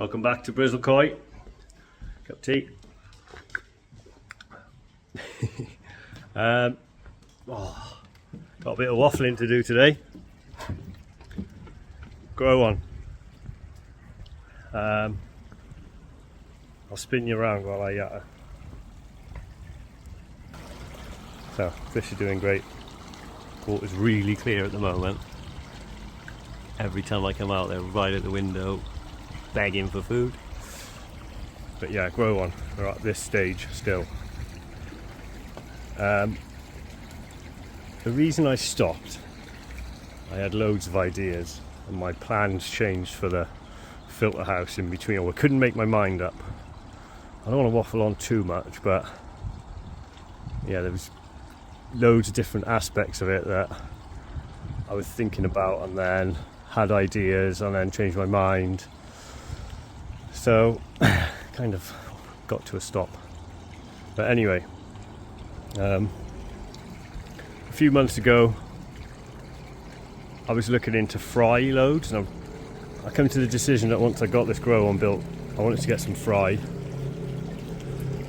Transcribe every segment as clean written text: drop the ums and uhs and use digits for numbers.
Welcome back to Brizzle Koi. Cup of tea. Got a bit of waffling to do today. Grow on. I'll spin you around while I yatter. So, fish are doing great. Water's really clear at the moment. Every time I come out, they're right at the window, begging for food. But yeah, grow on. We're at this stage still. The reason I stopped, I had loads of ideas, and my plans changed for the filter house in between. I couldn't make my mind up. I don't want to waffle on too much, but yeah, there was loads of different aspects of it that I was thinking about, and then had ideas, and then changed my mind. So kind of got to a stop. But anyway, a few months ago I was looking into fry loads, and I come to the decision that once I got this grow on built, I wanted to get some fry.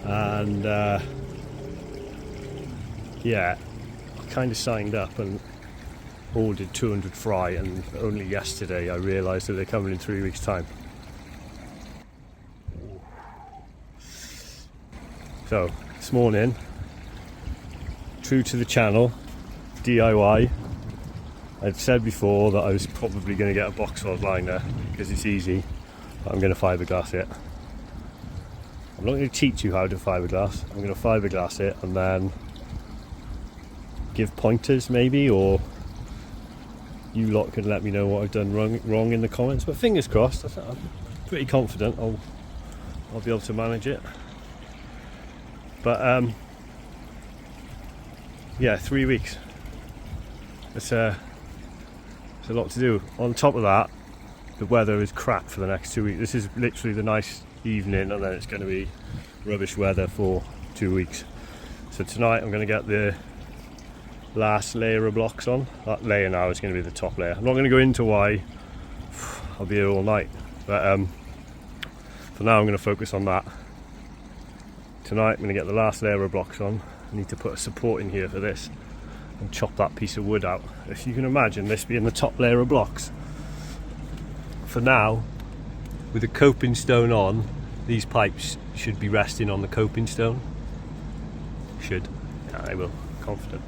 And yeah, I kind of signed up and ordered 200 fry, and only yesterday I realised that they're coming in 3 weeks' time. So this morning, true to the channel, DIY, I'd said before that I was probably going to get a box rod liner because it's easy, but I'm going to fiberglass it. I'm not going to teach you how to fiberglass. I'm going to fiberglass it and then give pointers maybe, or you lot can let me know what I've done wrong in the comments. But fingers crossed, I'm pretty confident I'll be able to manage it. But yeah, 3 weeks. It's a lot to do. On top of that, the weather is crap for the next 2 weeks. This is literally the nice evening, and then it's going to be rubbish weather for 2 weeks. So tonight I'm going to get the last layer of blocks on. That layer now is going to be the top layer. I'm not going to go into why. I'll be here all night. But for now I'm going to focus on that. Tonight I'm going to get the last layer of blocks on. I need to put a support in here for this and chop that piece of wood out. If you can imagine this being the top layer of blocks. For now, with the coping stone on, these pipes should be resting on the coping stone. Should. Yeah, I will. Confident.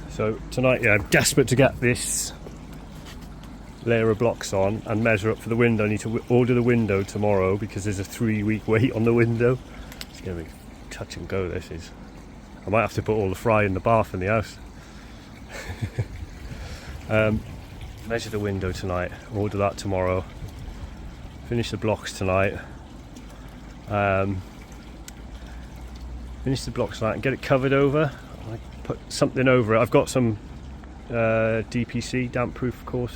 So tonight, yeah, I'm desperate to get this layer of blocks on and measure up for the window. I need to order the window tomorrow because there's a 3 week wait on the window. It's going to be touch and go, this is. I might have to put all the fry in the bath in the house. Measure the window tonight, order that tomorrow, finish the blocks tonight, finish the blocks tonight and get it covered over. I put something over it. I've got some DPC, damp proof course,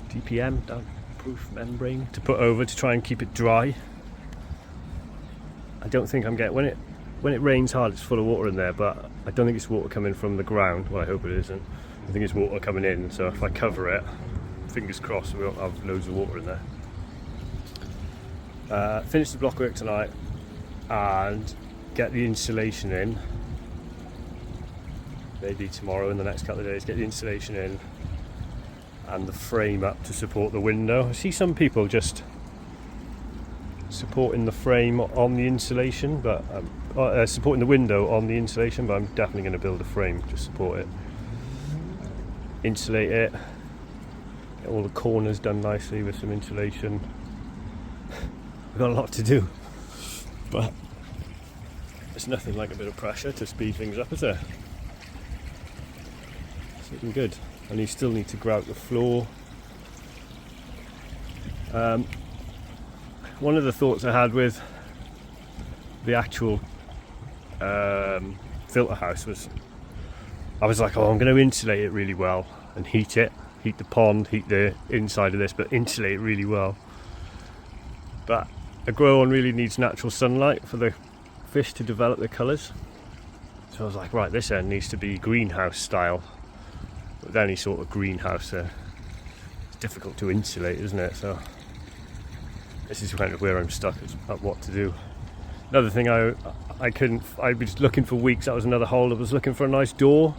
DPM, damp proof membrane to put over to try and keep it dry. I don't think I'm getting, when it rains hard it's full of water in there, but I don't think it's water coming from the ground. Well, I hope it isn't. I think it's water coming in, so if I cover it, fingers crossed we won't have loads of water in there. Finish the block work tonight and get the insulation in. Maybe tomorrow, in the next couple of days, get the insulation in and the frame up to support the window. I see some people just supporting the frame on the insulation, but supporting the window on the insulation, but I'm definitely going to build a frame to support it. Insulate it, get all the corners done nicely with some insulation. I've got a lot to do, but there's nothing like a bit of pressure to speed things up, is there? It's looking good. And you still need to grout the floor. One of the thoughts I had with the actual filter house was, I was like, oh, I'm going to insulate it really well and heat the pond, heat the inside of this, but insulate it really well. But a grow on really needs natural sunlight for the fish to develop their colours. So I was like, right, this end needs to be greenhouse style. With any sort of greenhouse, it's difficult to insulate, isn't it? So this is kind of where I'm stuck at what to do. Another thing I'd been looking for weeks. That was another hole. I was looking for a nice door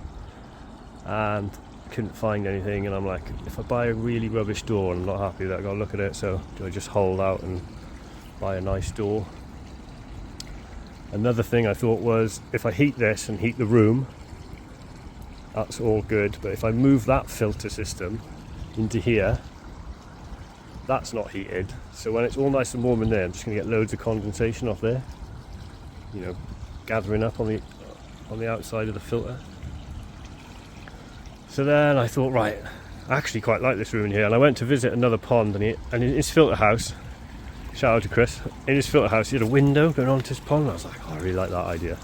and couldn't find anything, and I'm like, if I buy a really rubbish door and I'm not happy with that, I've got to look at it, so do I just hold out and buy a nice door? Another thing I thought was, if I heat this and heat the room, that's all good, but if I move that filter system into here, that's not heated, so when it's all nice and warm in there, I'm just going to get loads of condensation off there, you know, gathering up on the outside of the filter. So then I thought, right, I actually quite like this room in here, and I went to visit another pond, and in his filter house, shout out to Chris, in his filter house he had a window going onto his pond, and I was like, oh, I really like that idea.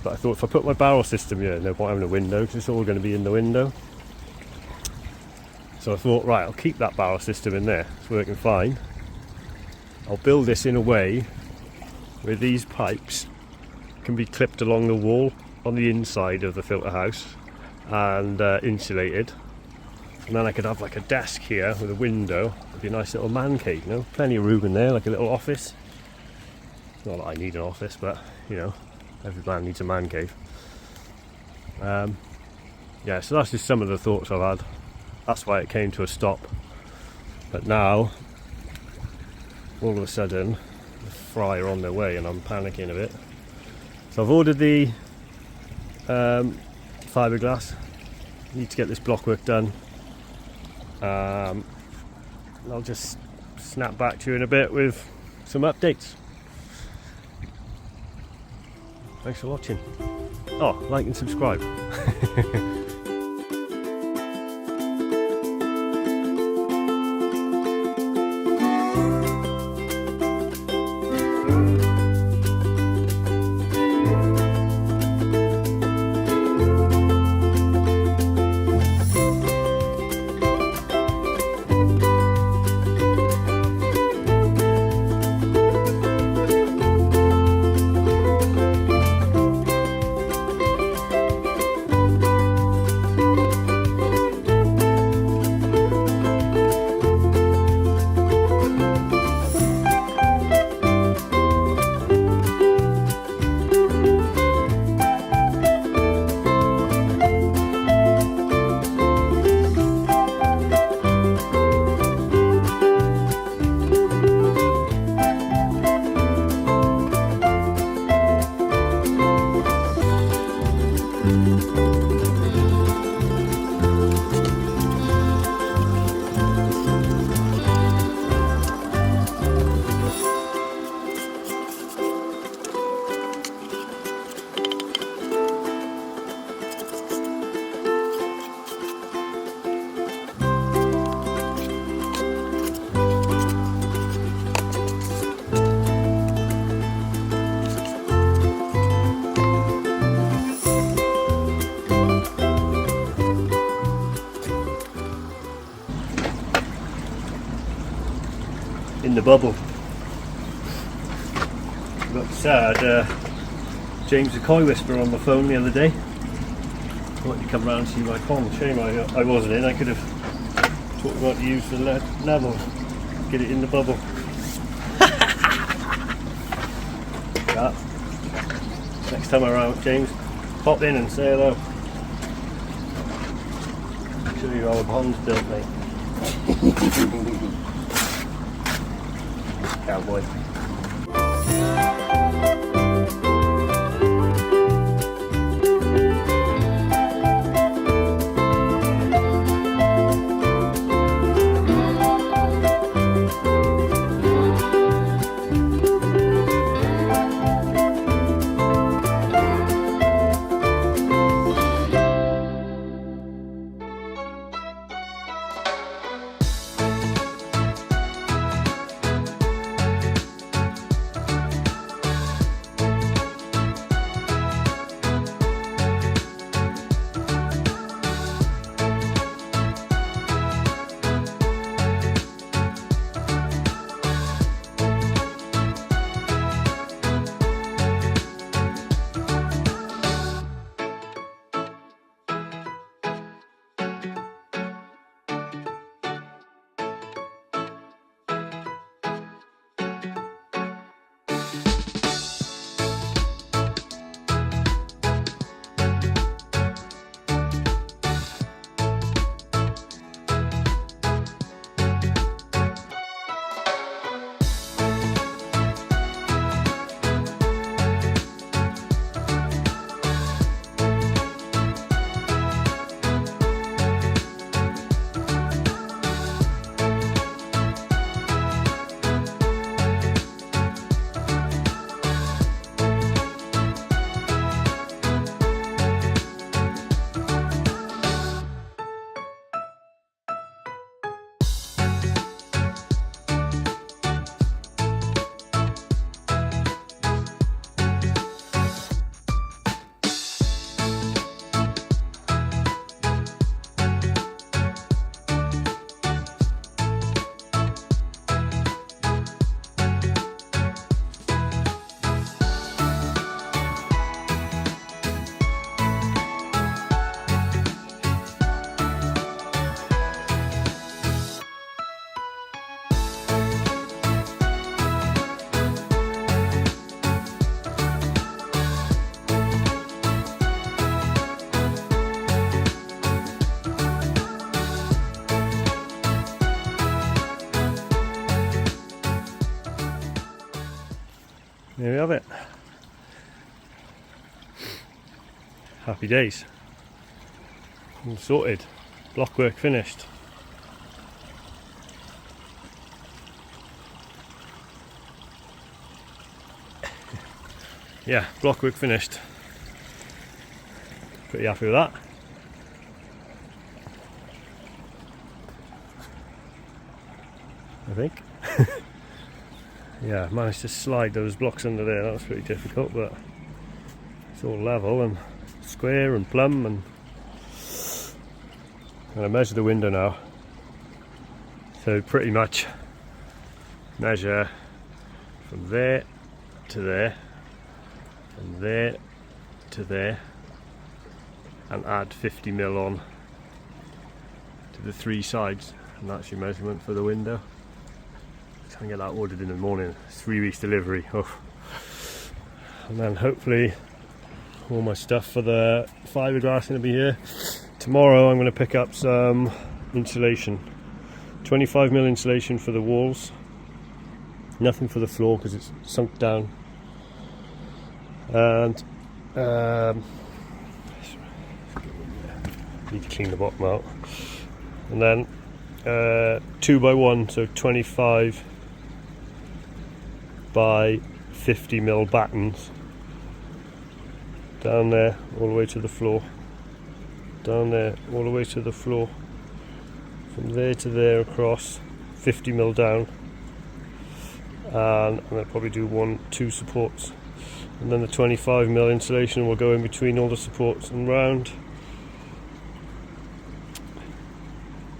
But I thought, if I put my barrel system here, no point having a window because it's all going to be in the window. So I thought, right, I'll keep that barrel system in there, it's working fine. I'll build this in a way where these pipes can be clipped along the wall on the inside of the filter house and insulated, and then I could have like a desk here with a window. It'd be a nice little man cave, you know, plenty of room in there, like a little office. Not that I need an office, but you know, every man needs a man cave. Yeah, so that's just some of the thoughts I've had. That's why it came to a stop. But now, all of a sudden, the fry are on their way, and I'm panicking a bit. So I've ordered the fiberglass. Need to get this blockwork done. I'll just snap back to you in a bit with some updates. Thanks for watching. Oh, like and subscribe. In the bubble. Got sad James the Koi Whisperer on the phone the other day. I wanted to come round and see my pond. Shame I wasn't in. I could have taught him how to use the level, get it in the bubble. Yeah. Next time around, James, pop in and say hello. Show you how the pond's built, mate. Cowboy. there we have it. Happy days. All sorted. Block work finished. Yeah, block work finished. Pretty happy with that. I think. Yeah, managed to slide those blocks under there. That was pretty difficult, but it's all level and square and plumb. And I'm going to measure the window now. So pretty much measure from there to there, from there to there, and add 50mm on to the 3 sides, and that's your measurement for the window. Try and get that ordered in the morning. 3 weeks delivery. Oh. And then hopefully all my stuff for the fiberglass going to be here. Tomorrow I'm going to pick up some insulation, 25mm insulation for the walls, nothing for the floor because it's sunk down, and need to clean the bottom out, and then 2x1, so 25 by 50mm battens down there all the way to the floor, down there all the way to the floor, from there to there across, 50mm down, and I'm going to probably do 2 supports, and then the 25mm insulation will go in between all the supports and round.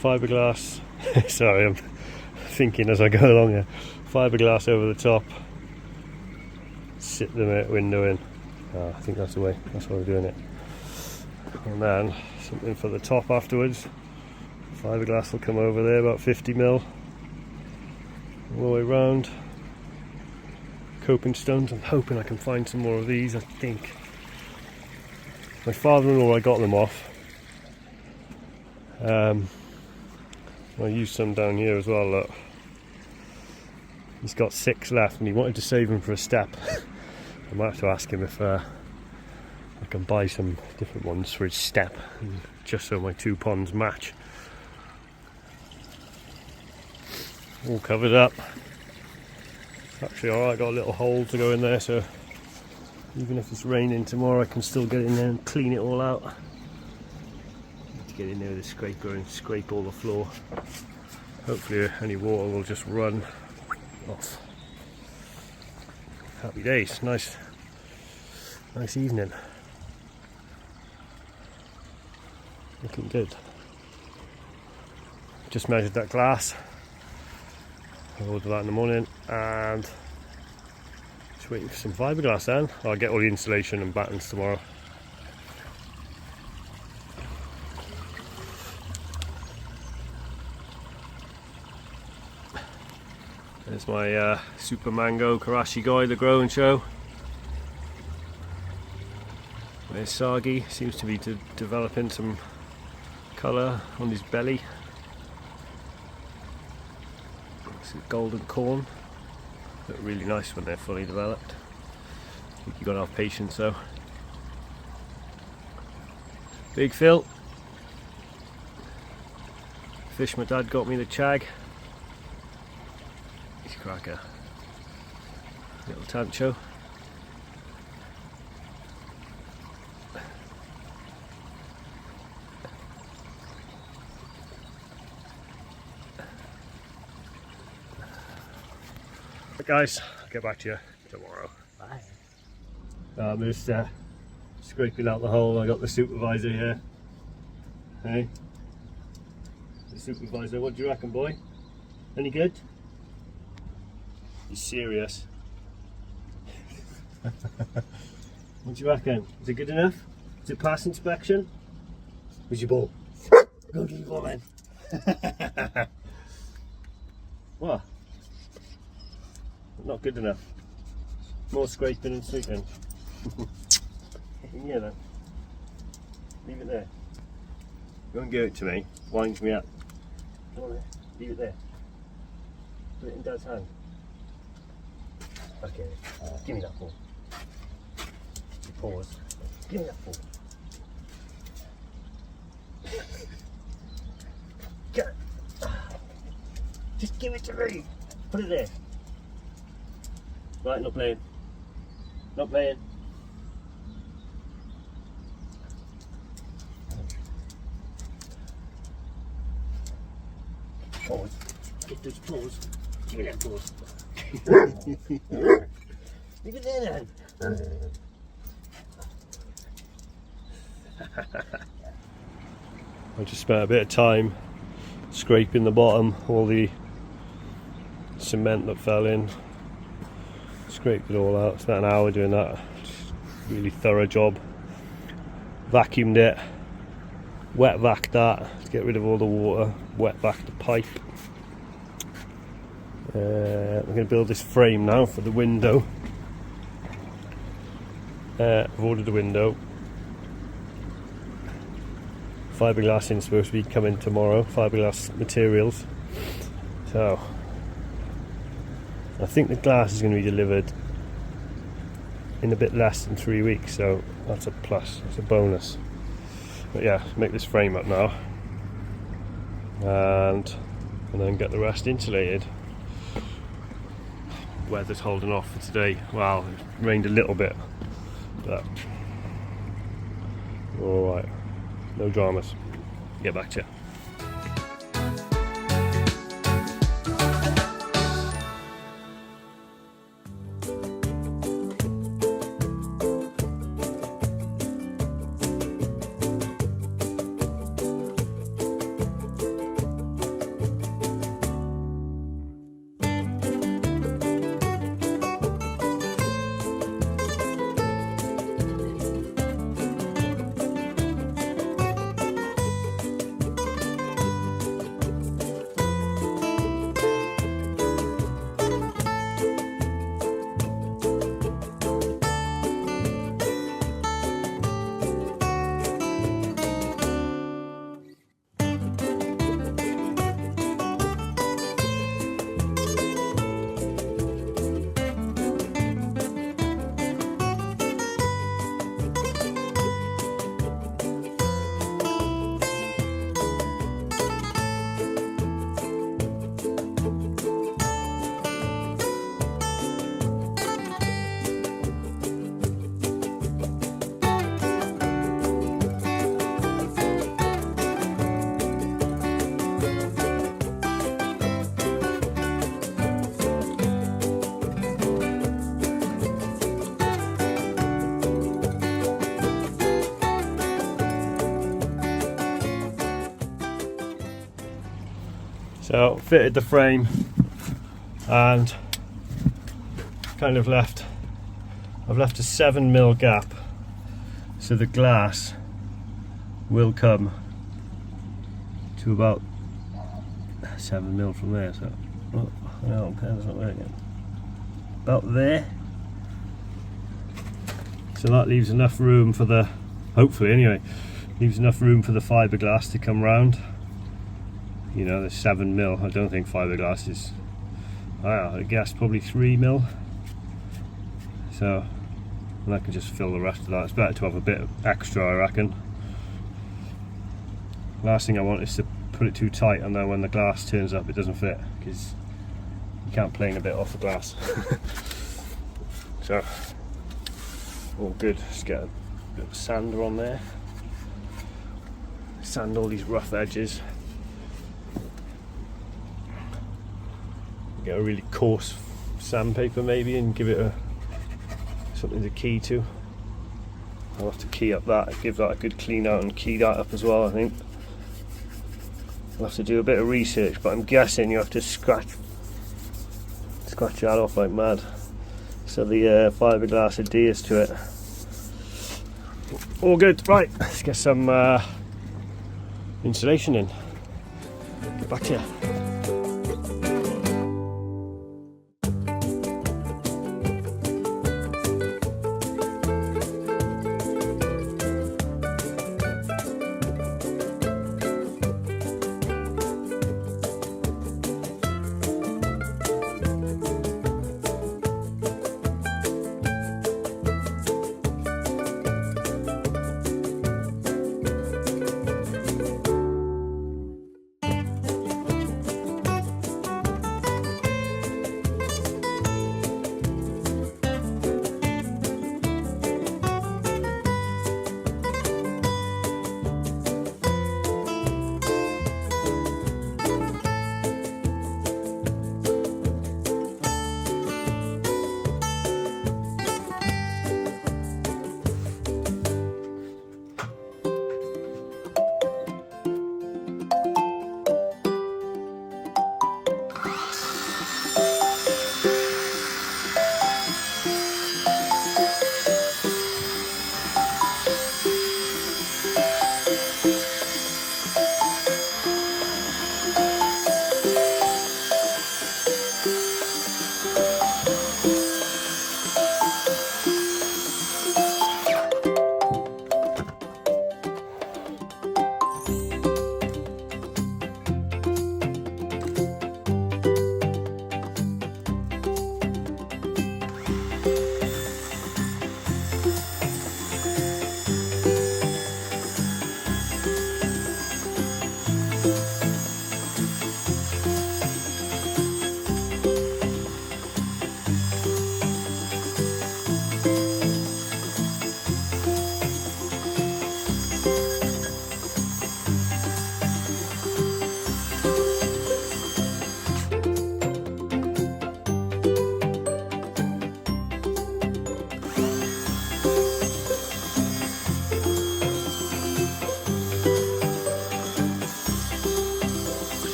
Fiberglass, sorry, I'm thinking as I go along here. Fiberglass over the top, sit the window in. I think that's the way, that's why we're doing it. And then something for the top afterwards. Fiberglass will come over there, about 50mm, all the way round. Coping stones, I'm hoping I can find some more of these. I think my father-in-law, I got them off. I used some down here as well, look. He's got 6 left and he wanted to save them for a step. I might have to ask him if I can buy some different ones for his step, just so my 2 ponds match. All covered up. Actually alright, got a little hole to go in there, so even if it's raining tomorrow I can still get in there and clean it all out. Need to get in there with a scraper and scrape all the floor. Hopefully any water will just run off. Happy days, nice evening. Looking good. Just measured that glass. I'll order that in the morning, and just waiting for some fiberglass then. I'll get all the insulation and battens tomorrow. There's my Super Mango Karashi guy, the grow and show. There's Sagi, seems to be developing some colour on his belly. It's golden corn. Look really nice when they're fully developed. I think you've got to have patience though. Big Phil. Fish my dad got me, the chag. He's a cracker. Little tancho. Guys, I'll get back to you tomorrow. Bye. I'm just scraping out the hole. I got the supervisor here. Hey, the supervisor, what do you reckon, boy? Any good? He's serious. What do you reckon? Is it good enough? Is it pass inspection? Where's your ball? Go to the ball then. What? Not good enough. More scraping and sweeping. Yeah, then. Leave it there. Go and give it to me. Winds me up. Come on there. Leave it there. Put it in Dad's hand. Okay, give me that ball. You pause. Give me that ball. Get it. Just give it to me. Put it there. Right, not playing. Not playing. Pause. Get those paws. Give me that paws. Leave it there then. I just spent a bit of time scraping the bottom, all the cement that fell in. Scraped it all out. Spent an hour doing that. Just really thorough job. Vacuumed it. Wet vac that to get rid of all the water. Wet vac the pipe. I'm going to build this frame now for the window. I've ordered the window. Fiberglass is supposed to be coming tomorrow. Fiberglass materials. So I think the glass is going to be delivered in a bit less than 3 weeks. So that's a plus. That's a bonus. But yeah, make this frame up now, and then get the rest insulated. Weather's holding off for today. Well, it rained a little bit, but alright, no dramas. Get back to you. So fitted the frame and kind of I've left a 7mm gap, so the glass will come to about 7mm from there. So no, pen's not working. About there. So that leaves enough room for the, hopefully anyway, leaves enough room for the fiberglass to come round. You know, the 7mm. I don't think fiberglass is, I guess probably 3mm. So, and I can just fill the rest of that. It's better to have a bit extra, I reckon. Last thing I want is to put it too tight, and then when the glass turns up it doesn't fit, because you can't plane a bit off the glass. So, all good. Just get a bit of sander on there. Sand all these rough edges. Get a really coarse sandpaper maybe and give it something to key to. I'll have to key up that, give that a good clean out and key that up as well, I think. I'll have to do a bit of research, but I'm guessing you have to scratch that off like mad, so the fiberglass adheres to it. All good. Right, let's get some insulation in. Get back to you.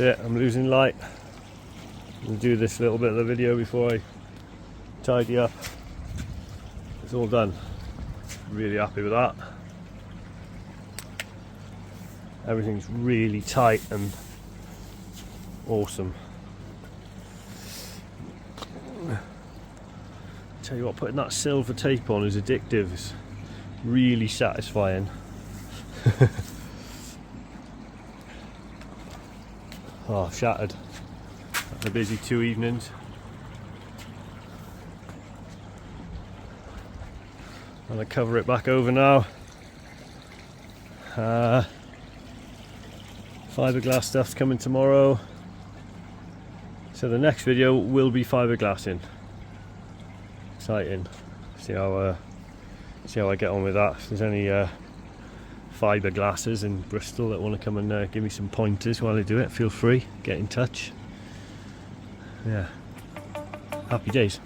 it, I'm losing light. I'll do this little bit of the video before I tidy up. It's all done. Really happy with that. Everything's really tight and awesome. Tell you what, putting that silver tape on is addictive. It's really satisfying. Oh, shattered. Had a busy 2 evenings. I'm gonna cover it back over now. Fiberglass stuff's coming tomorrow. So the next video will be fiberglassing. Exciting. See how I get on with that. If there's any fiberglassers in Bristol that want to come and give me some pointers while I do it, feel free, get in touch. Yeah, happy days.